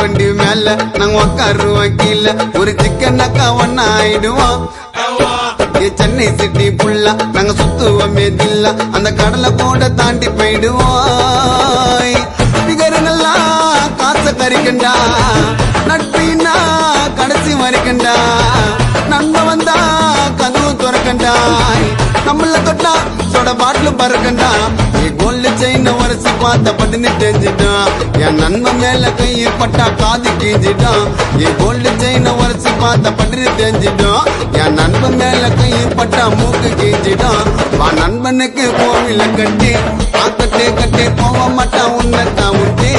வண்டி மேல நாங்க உக்காருவோம் கீழே ஒரு சிக்கனாக்கா ஒன்னா ஆயிடுவோம் சென்னை சிட்டி புல்லா நாங்க சுத்துவோமே தில்லா அந்த கடலை கூட தாண்டி போயிடுவோம் பிகருங்களா காசை கறிக்கண்டா நட்பின்னா கடைசி வரைக்கண்டா நன்ம வந்தா கதவு துறக்கண்டா நம்மள தொட்டா சொட பாட்டில் பறக்கண்டா கோல்டு செயின் உரசி பார்த்த பட்டுன்னு தெரிஞ்சிட்டான் என் நன்மை மேல கையை பட்டா காது கீஞ்சிட்டான் என் கோல்டு செயின் உரசி பார்த்த பட்டுன்னு தெரிஞ்சிட்டான் என் நண்பன் மேல கையை பட்டா மூக்கு கீஞ்சிட்டான் வா நண்பனுக்கு கோவில கட்டி கட்டே போக மாட்டான் உன்னை தான் உண்டே